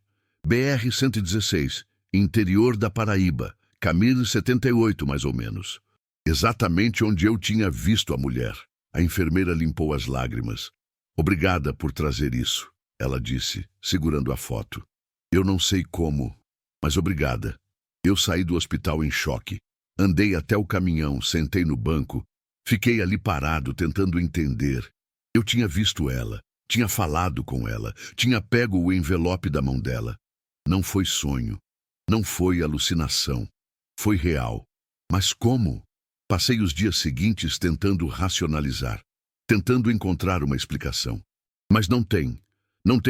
BR-116, interior da Paraíba, caminho 78, mais ou menos. Exatamente onde eu tinha visto a mulher. A enfermeira limpou as lágrimas. Obrigada por trazer isso, ela disse, segurando a foto. Eu não sei como, mas obrigada. Eu saí do hospital em choque. Andei até o caminhão, sentei no banco. Fiquei ali parado, tentando entender. Eu tinha visto ela, tinha falado com ela, tinha pego o envelope da mão dela. Não foi sonho, não foi alucinação, foi real. Mas como? Passei os dias seguintes tentando racionalizar, tentando encontrar uma explicação. Mas não tem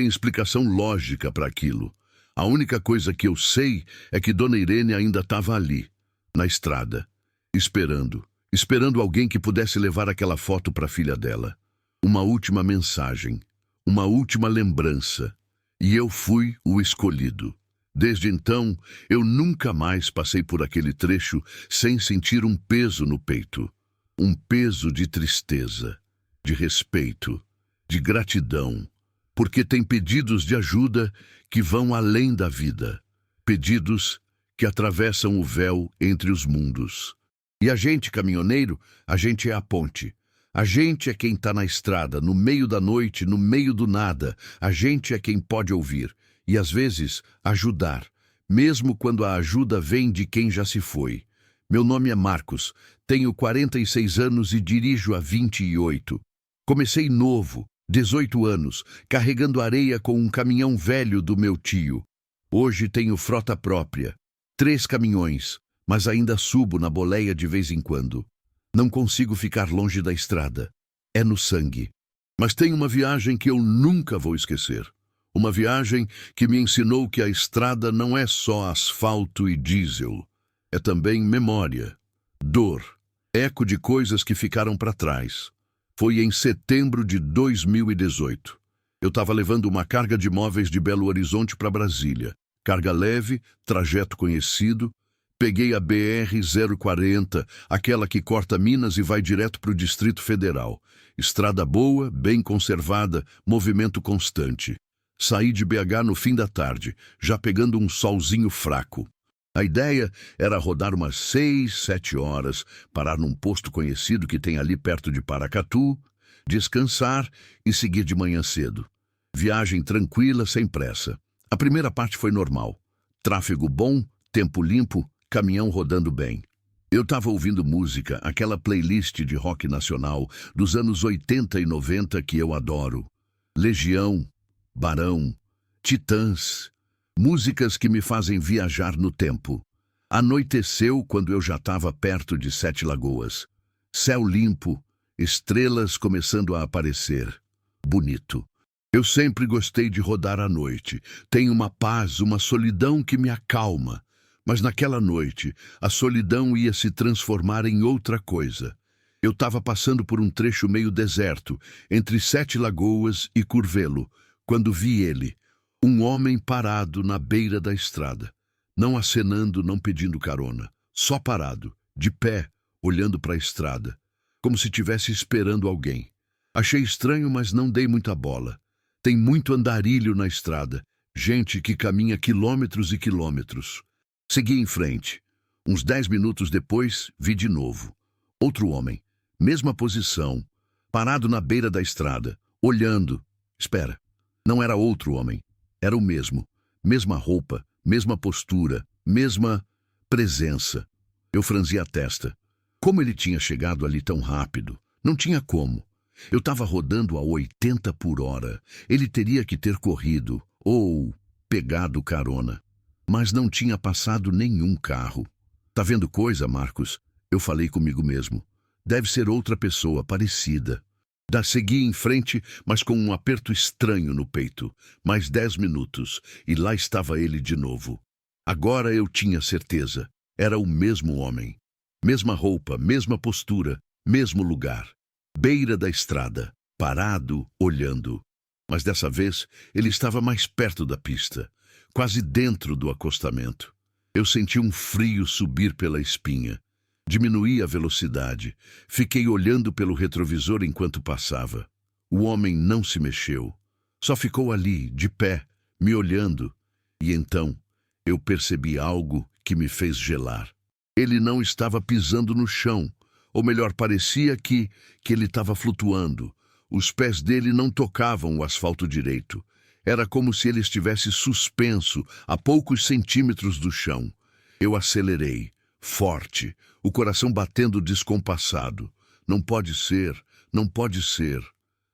explicação lógica para aquilo. A única coisa que eu sei é que Dona Irene ainda estava ali, na estrada, esperando alguém que pudesse levar aquela foto para a filha dela. Uma última mensagem, uma última lembrança. E eu fui o escolhido. Desde então, eu nunca mais passei por aquele trecho sem sentir um peso no peito. Um peso de tristeza, de respeito, de gratidão. Porque tem pedidos de ajuda que vão além da vida. Pedidos que atravessam o véu entre os mundos. E a gente, caminhoneiro, a gente é a ponte. A gente é quem está na estrada, no meio da noite, no meio do nada. A gente é quem pode ouvir. E, às vezes, ajudar, mesmo quando a ajuda vem de quem já se foi. Meu nome é Marcos, tenho 46 anos e dirijo há 28. Comecei novo, 18 anos, carregando areia com um caminhão velho do meu tio. Hoje tenho frota própria, 3 caminhões, mas ainda subo na boleia de vez em quando. Não consigo ficar longe da estrada. É no sangue. Mas tem uma viagem que eu nunca vou esquecer. Uma viagem que me ensinou que a estrada não é só asfalto e diesel. É também memória, dor, Eco de coisas que ficaram para trás. Foi em setembro de 2018. Eu estava levando uma carga de móveis de Belo Horizonte para Brasília. Carga leve, trajeto conhecido. Peguei a BR-040, aquela que corta Minas e vai direto para o Distrito Federal. Estrada boa, bem conservada, movimento constante. Saí de BH no fim da tarde, já pegando um solzinho fraco. A ideia era rodar umas 6, 7 horas, parar num posto conhecido que tem ali perto de Paracatu, descansar e seguir de manhã cedo. Viagem tranquila, sem pressa. A primeira parte foi normal. Tráfego bom, tempo limpo, caminhão rodando bem. Eu estava ouvindo música, aquela playlist de rock nacional dos anos 80 e 90 que eu adoro. Legião, Barão, Titãs, músicas que me fazem viajar no tempo. Anoiteceu quando eu já estava perto de Sete Lagoas. Céu limpo, estrelas começando a aparecer. Bonito. Eu sempre gostei de rodar à noite. Tem uma paz, uma solidão que me acalma. Mas naquela noite, a solidão ia se transformar em outra coisa. Eu estava passando por um trecho meio deserto, entre Sete Lagoas e Curvelo, quando vi ele, um homem parado na beira da estrada, não acenando, não pedindo carona, só parado, de pé, olhando para a estrada, como se estivesse esperando alguém. Achei estranho, mas não dei muita bola. Tem muito andarilho na estrada, gente que caminha quilômetros e quilômetros. Segui em frente. Uns 10 minutos depois, vi de novo. Outro homem, mesma posição, parado na beira da estrada, olhando. Espera, não era outro homem, era o mesmo. Mesma roupa, mesma postura, mesma presença. Eu franzi a testa. Como ele tinha chegado ali tão rápido? Não tinha como. Eu estava rodando a 80 por hora. Ele teria que ter corrido, ou pegado carona. Mas não tinha passado nenhum carro. Tá vendo coisa, Marcos? Eu falei comigo mesmo. Deve ser outra pessoa, parecida. Segui em frente, mas com um aperto estranho no peito. Mais 10 minutos, e lá estava ele de novo. Agora eu tinha certeza. Era o mesmo homem. Mesma roupa, mesma postura, mesmo lugar. Beira da estrada, parado, olhando. Mas dessa vez, ele estava mais perto da pista. Quase dentro do acostamento. Eu senti um frio subir pela espinha. Diminuí a velocidade. Fiquei olhando pelo retrovisor enquanto passava. O homem não se mexeu. Só ficou ali, de pé, me olhando. E então, eu percebi algo que me fez gelar. Ele não estava pisando no chão. Ou melhor, parecia que ele estava flutuando. Os pés dele não tocavam o asfalto direito. Era como se ele estivesse suspenso a poucos centímetros do chão. Eu acelerei, forte, o coração batendo descompassado. Não pode ser, não pode ser.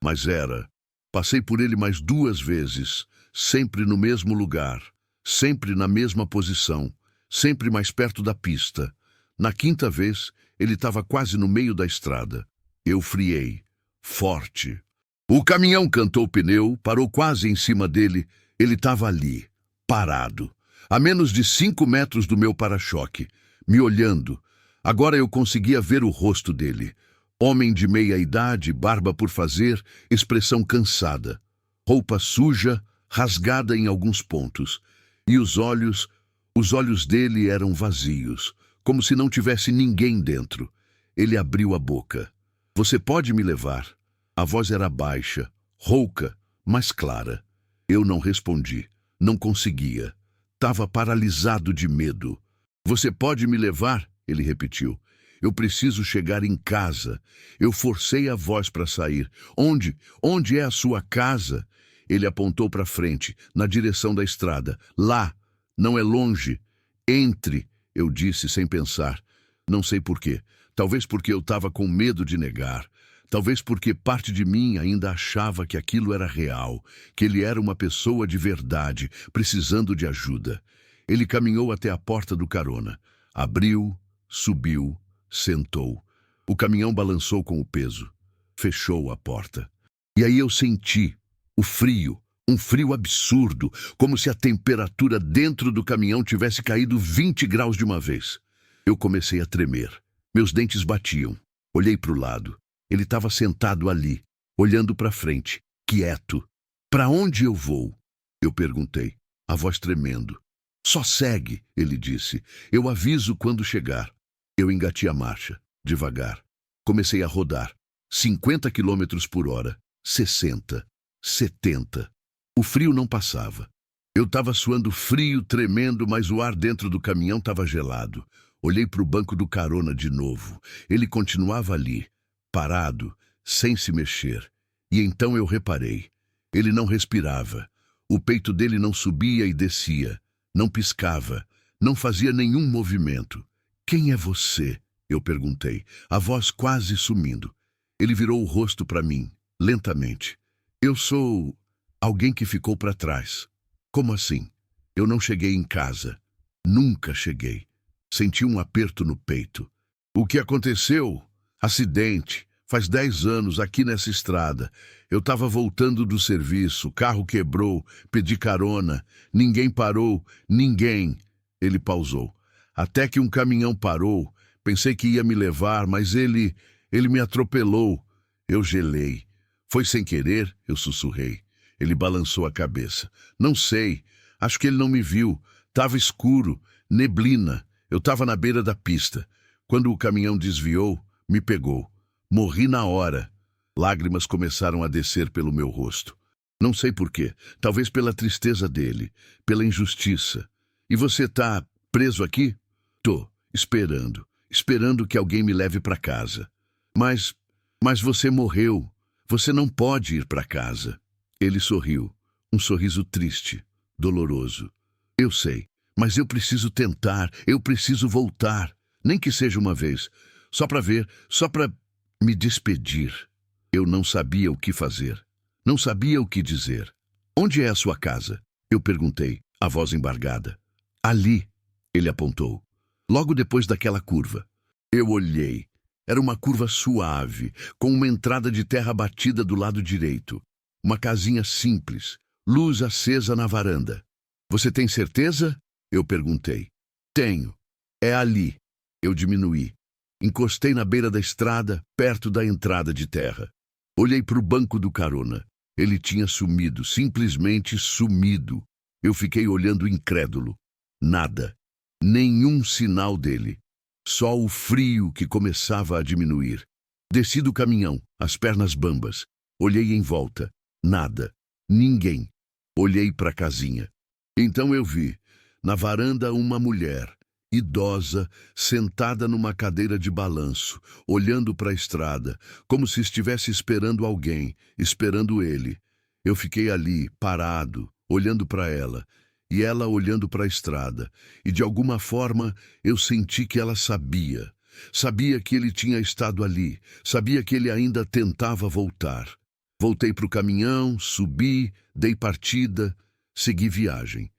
Mas era. Passei por ele mais 2 vezes, sempre no mesmo lugar, sempre na mesma posição, sempre mais perto da pista. Na 5ª vez, ele estava quase no meio da estrada. Eu friei, forte. O caminhão cantou o pneu, parou quase em cima dele. Ele estava ali, parado, a menos de 5 metros do meu para-choque, me olhando. Agora eu conseguia ver o rosto dele. Homem de meia idade, barba por fazer, expressão cansada. Roupa suja, rasgada em alguns pontos. E os olhos dele eram vazios, como se não tivesse ninguém dentro. Ele abriu a boca. Você pode me levar? A voz era baixa, rouca, mas clara. Eu não respondi. Não conseguia. Estava paralisado de medo. Você pode me levar? Ele repetiu. Eu preciso chegar em casa. Eu forcei a voz para sair. Onde? Onde é a sua casa? Ele apontou para frente, na direção da estrada. Lá. Não é longe. Entre, eu disse sem pensar. Não sei por quê. Talvez porque eu estava com medo de negar. Talvez porque parte de mim ainda achava que aquilo era real, que ele era uma pessoa de verdade, precisando de ajuda. Ele caminhou até a porta do carona. Abriu, subiu, sentou. O caminhão balançou com o peso. Fechou a porta. E aí eu senti o frio, um frio absurdo, como se a temperatura dentro do caminhão tivesse caído 20 graus de uma vez. Eu comecei a tremer. Meus dentes batiam. Olhei para o lado. Ele estava sentado ali, olhando para frente, quieto. Para onde eu vou? Eu perguntei, a voz tremendo. Só segue, ele disse. Eu aviso quando chegar. Eu engati a marcha, devagar. Comecei a rodar. 50 quilômetros por hora, 60, 70. O frio não passava. Eu estava suando frio, tremendo, mas o ar dentro do caminhão estava gelado. Olhei para o banco do carona de novo. Ele continuava ali, parado, sem se mexer. E então eu reparei. Ele não respirava. O peito dele não subia e descia. Não piscava. Não fazia nenhum movimento. Quem é você? Eu perguntei, a voz quase sumindo. Ele virou o rosto para mim, lentamente. Eu sou alguém que ficou para trás. Como assim? Eu não cheguei em casa. Nunca cheguei. Senti um aperto no peito. O que aconteceu? Acidente. Faz 10 anos, aqui nessa estrada. Eu estava voltando do serviço, o carro quebrou, pedi carona. Ninguém parou, ninguém. Ele pausou. Até que um caminhão parou. Pensei que ia me levar, mas ele me atropelou. Eu gelei. Foi sem querer? Eu sussurrei. Ele balançou a cabeça. Não sei. Acho que ele não me viu. Tava escuro, neblina. Eu estava na beira da pista. Quando o caminhão desviou, me pegou. Morri na hora. Lágrimas começaram a descer pelo meu rosto. Não sei por quê. Talvez pela tristeza dele, pela injustiça. E você tá preso aqui? Tô, esperando que alguém me leve para casa. Mas você morreu. Você não pode ir para casa. Ele sorriu, um sorriso triste, doloroso. Eu sei, mas eu preciso tentar, eu preciso voltar. Nem que seja uma vez, só para ver, só para me despedir. Eu não sabia o que fazer, não sabia o que dizer. Onde é a sua casa? Eu perguntei, a voz embargada. Ali, ele apontou, logo depois daquela curva. Eu olhei. Era uma curva suave, com uma entrada de terra batida do lado direito. Uma casinha simples, luz acesa na varanda. Você tem certeza? Eu perguntei. Tenho. É ali. Eu diminuí. Encostei na beira da estrada, perto da entrada de terra. Olhei para o banco do carona. Ele tinha sumido, simplesmente sumido. Eu fiquei olhando incrédulo. Nada. Nenhum sinal dele. Só o frio que começava a diminuir. Desci do caminhão, as pernas bambas. Olhei em volta. Nada. Ninguém. Olhei para a casinha. Então eu vi, na varanda, uma mulher, idosa, sentada numa cadeira de balanço, olhando para a estrada, como se estivesse esperando alguém, esperando ele. Eu fiquei ali, parado, olhando para ela, e ela olhando para a estrada, e de alguma forma eu senti que ela sabia. Sabia que ele tinha estado ali, sabia que ele ainda tentava voltar. Voltei para o caminhão, subi, dei partida, segui viagem.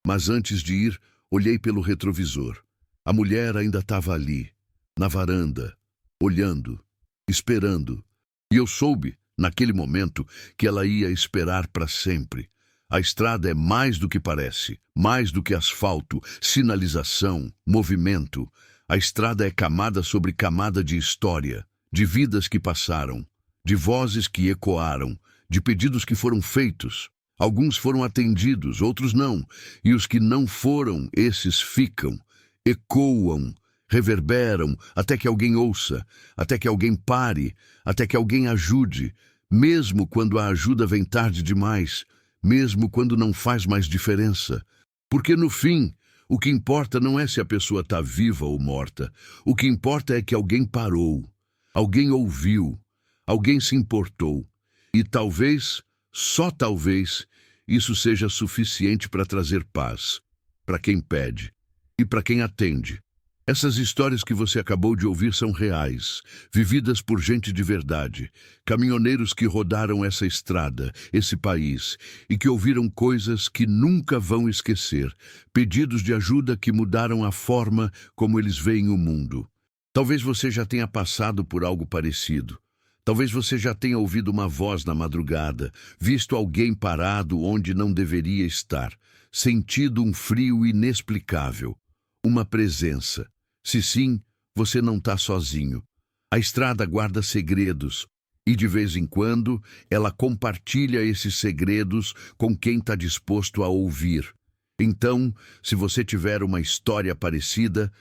Mas antes de ir, olhei pelo retrovisor. A mulher ainda estava ali, na varanda, olhando, esperando. E eu soube, naquele momento, que ela ia esperar para sempre. A estrada é mais do que parece, mais do que asfalto, sinalização, movimento. A estrada é camada sobre camada de história, de vidas que passaram, de vozes que ecoaram, de pedidos que foram feitos. Alguns foram atendidos, outros não, e os que não foram, esses ficam, ecoam, reverberam, até que alguém ouça, até que alguém pare, até que alguém ajude, mesmo quando a ajuda vem tarde demais, mesmo quando não faz mais diferença. Porque no fim, o que importa não é se a pessoa está viva ou morta, o que importa é que alguém parou, alguém ouviu, alguém se importou, e talvez, só talvez, isso seja suficiente para trazer paz, para quem pede e para quem atende. Essas histórias que você acabou de ouvir são reais, vividas por gente de verdade, caminhoneiros que rodaram essa estrada, esse país, e que ouviram coisas que nunca vão esquecer, pedidos de ajuda que mudaram a forma como eles veem o mundo. Talvez você já tenha passado por algo parecido. Talvez você já tenha ouvido uma voz na madrugada, visto alguém parado onde não deveria estar, sentido um frio inexplicável, uma presença. Se sim, você não está sozinho. A estrada guarda segredos e, de vez em quando, ela compartilha esses segredos com quem está disposto a ouvir. Então, se você tiver uma história parecida,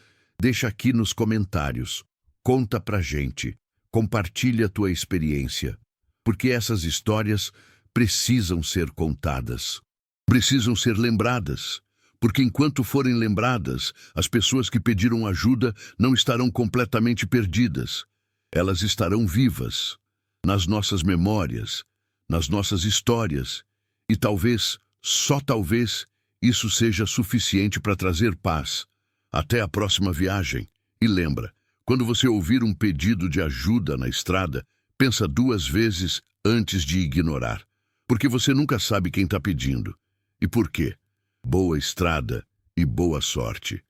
deixa aqui nos comentários. Conta pra gente. Compartilha a tua experiência. Porque essas histórias precisam ser contadas. Precisam ser lembradas. Porque enquanto forem lembradas, as pessoas que pediram ajuda não estarão completamente perdidas. Elas estarão vivas, nas nossas memórias, nas nossas histórias. E talvez, só talvez, isso seja suficiente para trazer paz. Até a próxima viagem. E lembra, quando você ouvir um pedido de ajuda na estrada, pensa 2 vezes antes de ignorar. Porque você nunca sabe quem está pedindo. E por quê? Boa estrada e boa sorte.